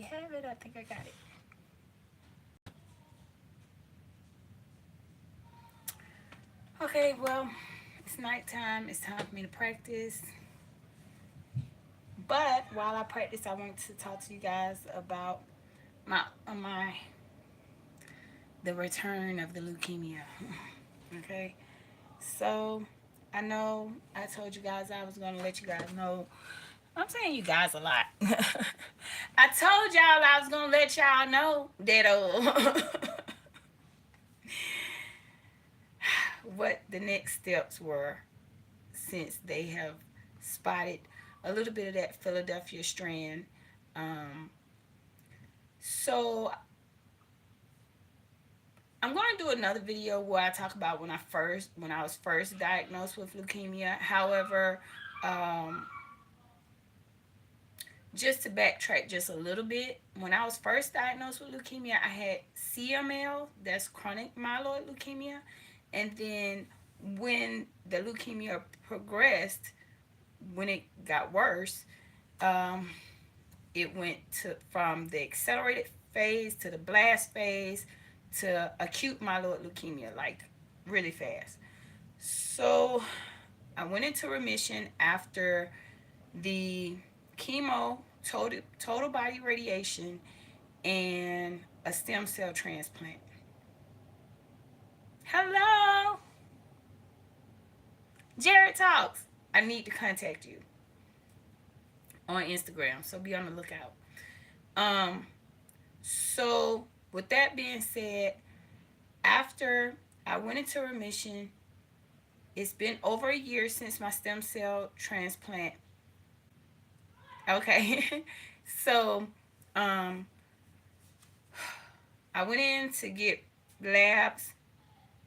have it. I think I got it. Okay, well, it's nighttime. It's time for me to practice. But while I practice, I wanted to talk to you guys about my the return of the leukemia. Okay, so I know I told you guys I was gonna let you guys know. I'm saying you guys a lot. I told y'all I was gonna let y'all know that what the next steps were since they have spotted a little bit of that Philadelphia strand. Um, so I'm going to do another video where I talk about when I was first diagnosed with leukemia. However, um, just to backtrack just a little bit, when I was first diagnosed with leukemia, I had CML, that's chronic myeloid leukemia, and then when the leukemia progressed, when it got worse, um, it went to from the accelerated phase to the blast phase to acute myeloid leukemia, like really fast. So I went into remission after the chemo, total body radiation, and a stem cell transplant. Hello, Jared Talks. I need to contact you on Instagram, so be on the lookout. Um, so with that being said, after I went into remission, it's been over a year since my stem cell transplant. Okay, so um, I went in to get labs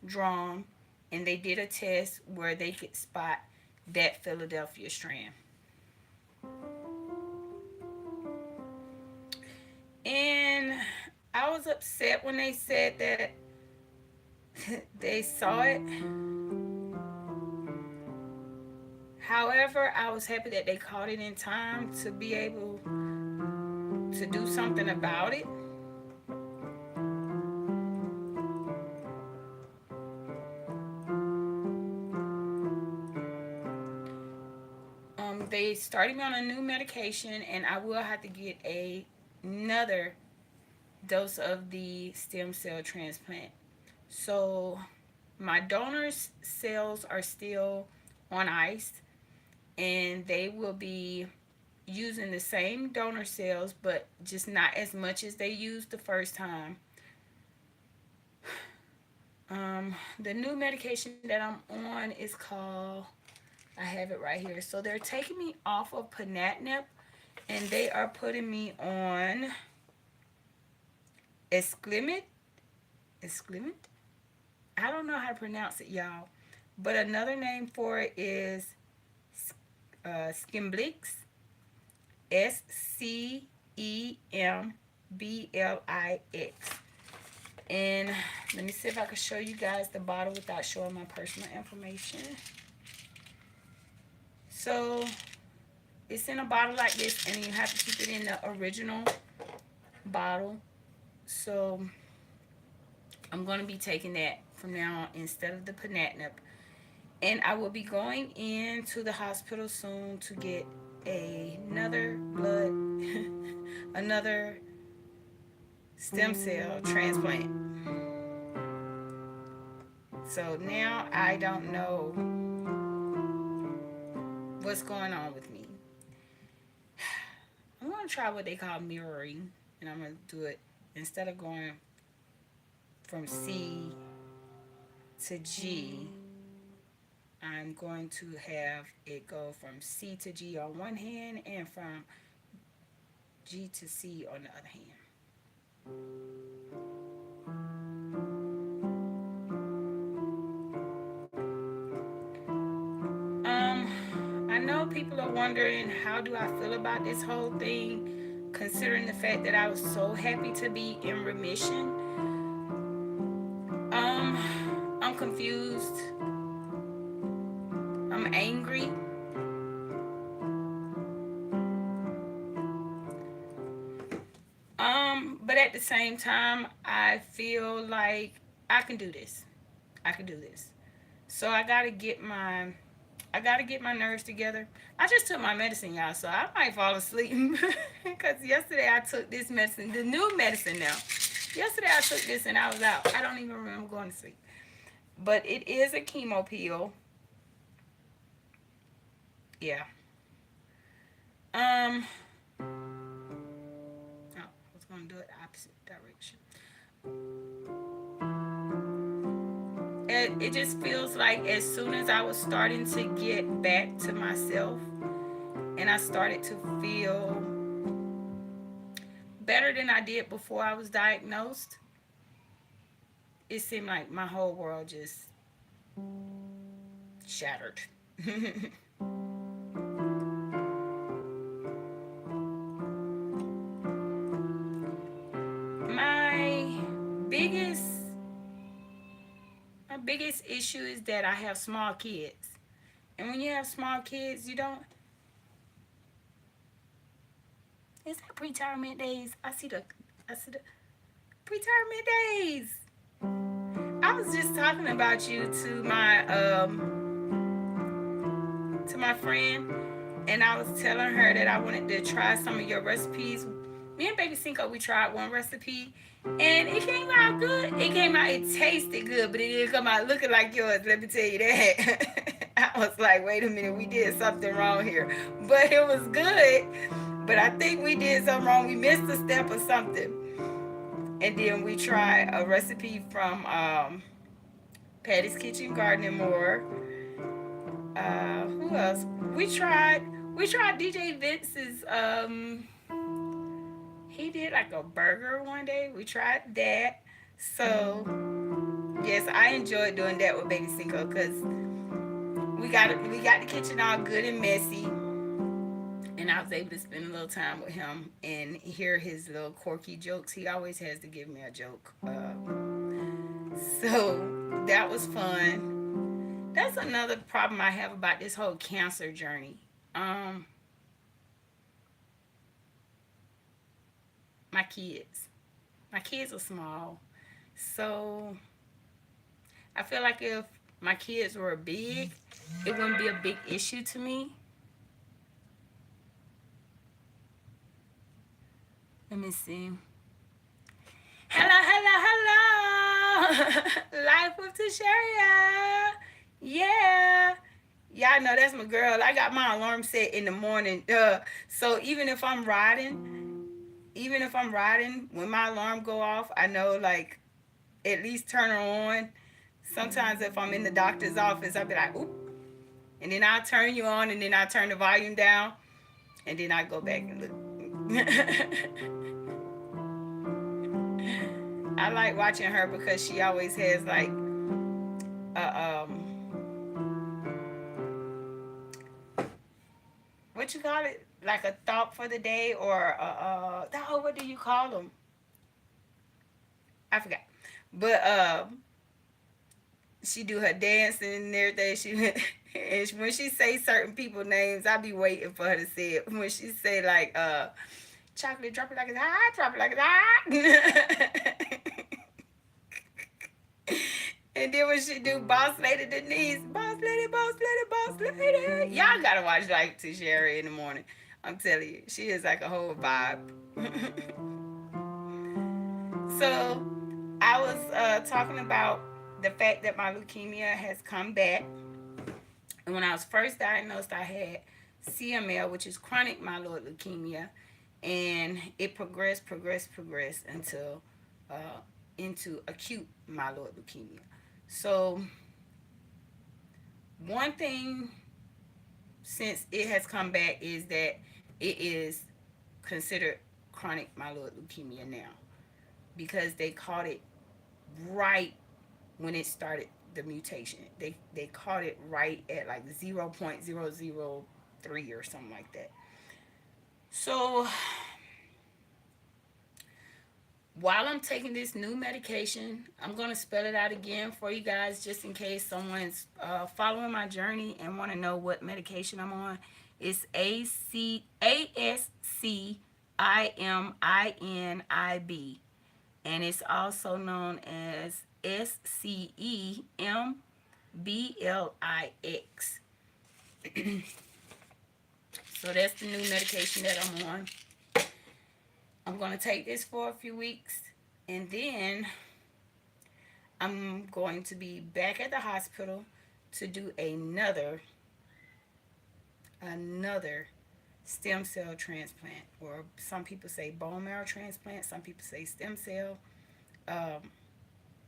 drawn, and they did a test where they could spot that Philadelphia strand. And I was upset when they said that they saw it. However, I was happy that they caught it in time to be able to do something about it. They started me on a new medication, and I will have to get another dose of the stem cell transplant. So my donor's cells are still on ice, and they will be using the same donor cells, but just not as much as they used the first time. The new medication that I'm on is called, I have it right here. So they're taking me off of Ponatinib, and they are putting me on Esclimit. Esclimit? I don't know how to pronounce it, y'all. But another name for it is Skimblix. Scemblix. And let me see if I can show you guys the bottle without showing my personal information. So it's in a bottle like this, and you have to keep it in the original bottle. So I'm going to be taking that from now on instead of the Ponatinib. And I will be going into the hospital soon to get another blood, another stem cell transplant. So now I don't know what's going on with me. I'm going to try what they call mirroring, and I'm going to do it instead of going from C to G. I'm going to have it go from C to G on one hand and from G to C on the other hand. I know people are wondering, how do I feel about this whole thing, considering the fact that I was so happy to be in remission. I'm confused. I'm angry. But at the same time, I feel like I can do this. I can do this. So I gotta get my nerves together. I just took my medicine, y'all, so I might fall asleep. Because yesterday I took this medicine, the new medicine now. Yesterday I took this and I was out. I don't even remember going to sleep. But it is a chemo pill. Yeah. Um, oh, I was gonna do it opposite direction. It just feels like as soon as I was starting to get back to myself and I started to feel better than I did before I was diagnosed, it seemed like my whole world just shattered. my biggest my biggest issue is that I have small kids. And when you have small kids, you don't. Is that pre-retirement days? I see the pre-retirement days. I was just talking about you to my friend, and I was telling her that I wanted to try some of your recipes. Me and Baby Cinco, we tried one recipe, and it came out good. It came out, it tasted good, but it didn't come out looking like yours. Let me tell you that. I was like, wait a minute, we did something wrong here, but it was good. But I think we did something wrong. We missed a step or something. And then we tried a recipe from Patty's Kitchen Garden and More. Who else? We tried we tried DJ Vince's he did like a burger one day. We tried that. So yes, I enjoyed doing that with Baby Cinco because we got the kitchen all good and messy, and I was able to spend a little time with him and hear his little quirky jokes. He always has to give me a joke. So that was fun. That's another problem I have about this whole cancer journey. Um, my kids. My kids are small. So I feel like if my kids were big, it wouldn't be a big issue to me. Let me see. Hello, hello, hello. Life with Tasharia. Yeah. Y'all know that's my girl. I got my alarm set in the morning. So even if I'm riding, when my alarm go off, I know like at least turn her on. Sometimes if I'm in the doctor's office, I'll be like, oop. And then I'll turn you on and then I'll turn the volume down and then I go back and look. I like watching her because she always has like a what you call it? Like a thought for the day or oh, what do you call them? I forgot. But she do her dancing and everything. And when she say certain people names, I be waiting for her to say it. When she say like chocolate drop it like it's hot, drop it like it's hot. And then when she do Boss Lady Denise, Boss Lady, Boss Lady, Boss Lady. Y'all gotta watch like to Sherry in the morning. I'm telling you, she is like a whole vibe. So I was talking about the fact that my leukemia has come back. And when I was first diagnosed, I had CML, which is chronic myeloid leukemia, and it progressed until uh, into acute myeloid leukemia. So one thing since it has come back is that it is considered chronic myeloid leukemia now because they caught it right when it started the mutation. They caught it right at like 0.003 or something like that. So while I'm taking this new medication, I'm going to spell it out again for you guys just in case someone's following my journey and want to know what medication I'm on. It's ASC IMINIB, and it's also known as SCEMBLIX. So that's the new medication that I'm on. I'm going to take this for a few weeks, and then I'm going to be back at the hospital to do another stem cell transplant, or some people say bone marrow transplant, some people say stem cell. Um,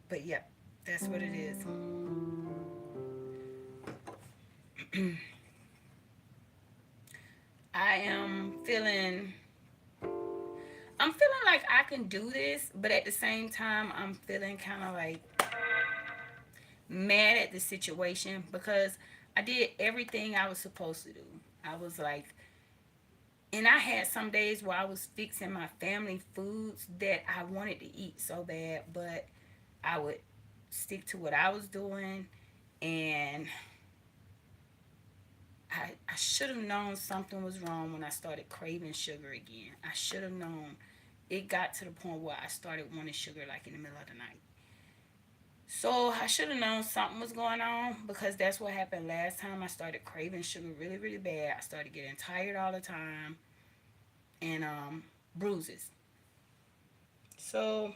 but yep, that's what it is. I am feeling I'm feeling like I can do this, but at the same time I'm feeling kind of like mad at the situation because I did everything I was supposed to do. I was like, and I had some days where I was fixing my family foods that I wanted to eat so bad, but I would stick to what I was doing. And I should have known something was wrong when I started craving sugar again. I should have known. It got to the point where I started wanting sugar like in the middle of the night. So I should have known something was going on because that's what happened last time. I started craving sugar really, really bad. I started getting tired all the time and bruises. So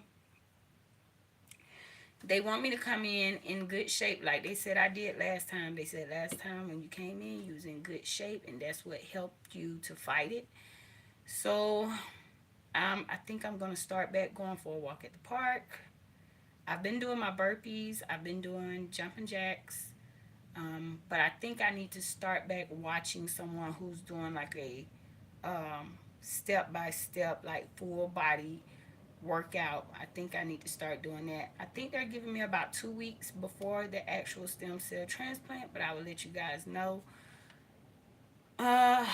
they want me to come in good shape like they said I did last time. They said last time when you came in, you was in good shape, and that's what helped you to fight it. So I think I'm gonna start back going for a walk at the park. I've been doing my burpees. I've been doing jumping jacks. But I think I need to start back watching someone who's doing like a step by step, like full body workout. I think I need to start doing that. I think they're giving me about 2 weeks before the actual stem cell transplant, but I will let you guys know uh,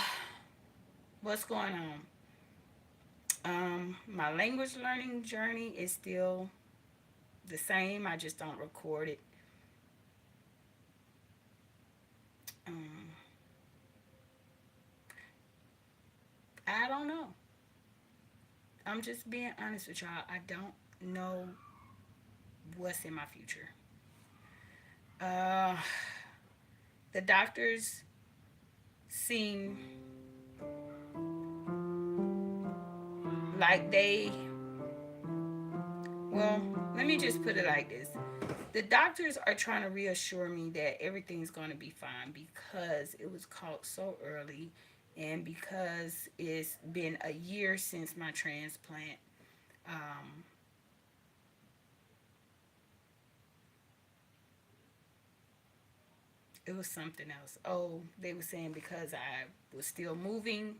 what's going on. My language learning journey is still the same. I just don't record it. Um, I don't know. I'm just being honest with y'all. I don't know what's in my future. Uh, the doctors seem like well, let me just put it like this. The doctors are trying to reassure me that everything's going to be fine because it was caught so early and because it's been a year since my transplant. Um, it was something else. Oh, they were saying because was still moving,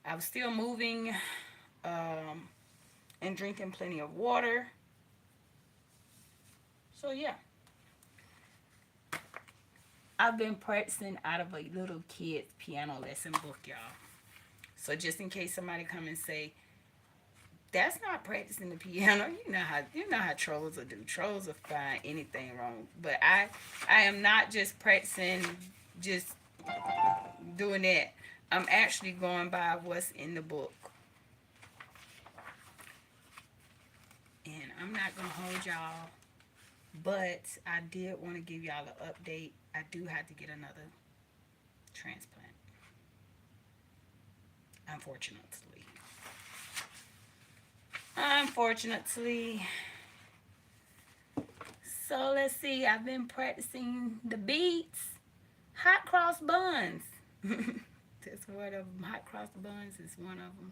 I was still moving um, and drinking plenty of water. So, yeah, I've been practicing out of a little kid's piano lesson book, y'all. So just in case somebody come and say, that's not practicing the piano. You know how trolls will do. Trolls will find anything wrong. But I am not just practicing, just doing that. I'm actually going by what's in the book. And I'm not gonna hold y'all, but I did want to give y'all an update. I do have to get another transplant, unfortunately. Unfortunately. So let's see. I've been practicing the beats. Hot cross buns. That's one of them. Hot cross buns is one of them.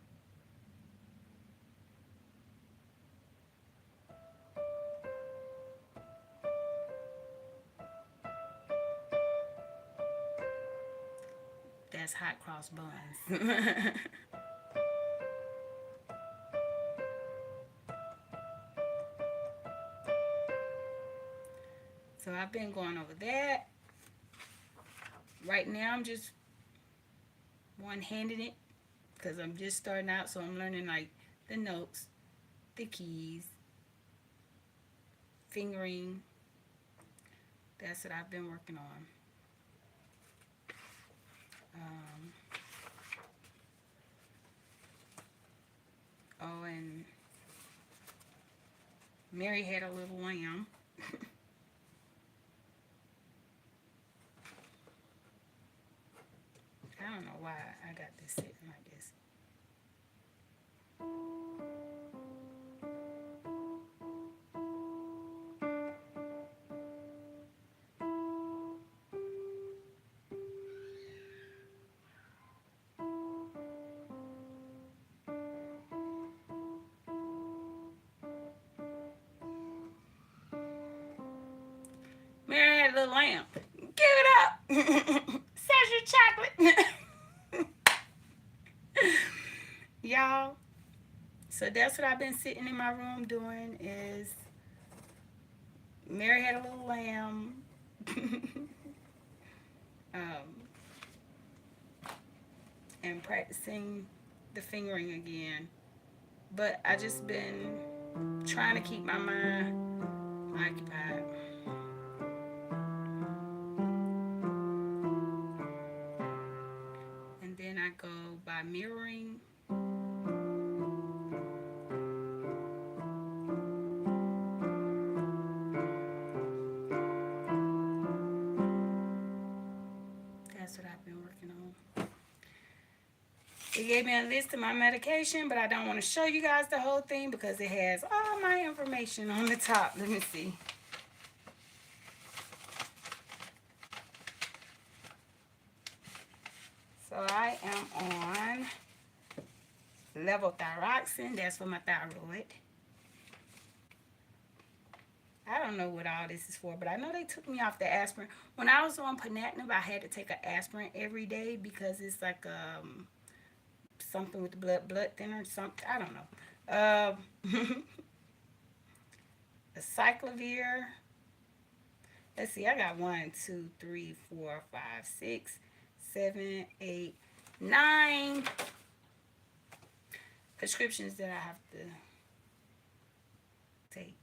That's hot cross buns. So I've been going over that. Right now I'm just one-handed it because I'm just starting out. So I'm learning like the notes, the keys, fingering. That's what I've been working on. Um, Oh, and Mary had a little lamb. I don't know why I got this sitting like this. Mary had a little lamb. Give it up. Says your chocolate. Y'all. So that's what I've been sitting in my room doing is Mary had a little lamb. um, and practicing the fingering again. But I just been trying to keep my mind occupied. And then I go by mirroring. That's what I've been working on. It gave me a list of my medication, but I don't want to show you guys the whole thing because it has all my information on the top. Let me see. So I am on levothyroxine. That's for my thyroid. I don't know what all this is for, but I know they took me off the aspirin. When I was on Ponatinib, I had to take an aspirin every day because it's like something with the blood thinner, something. I don't know. The cyclovir. Let's see. I got 1, 2, 3, 4, 5, 6, 7, 8, 9 prescriptions that I have to take.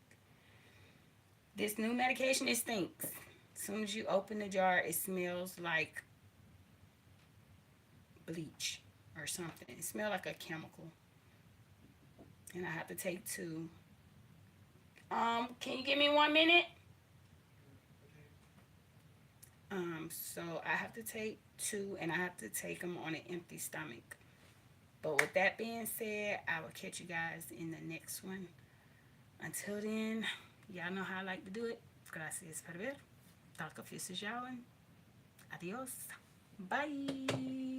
This new medication, it stinks. As soon as you open the jar, it smells like bleach or something. It smells like a chemical. And I have to take 2. Can you give me 1 minute? So I have to take 2 and I have to take them on an empty stomach. But with that being said, I will catch you guys in the next one. Until then, y'all know how I like to do it. Gracias por ver. Talk of y'all. Adios. Bye.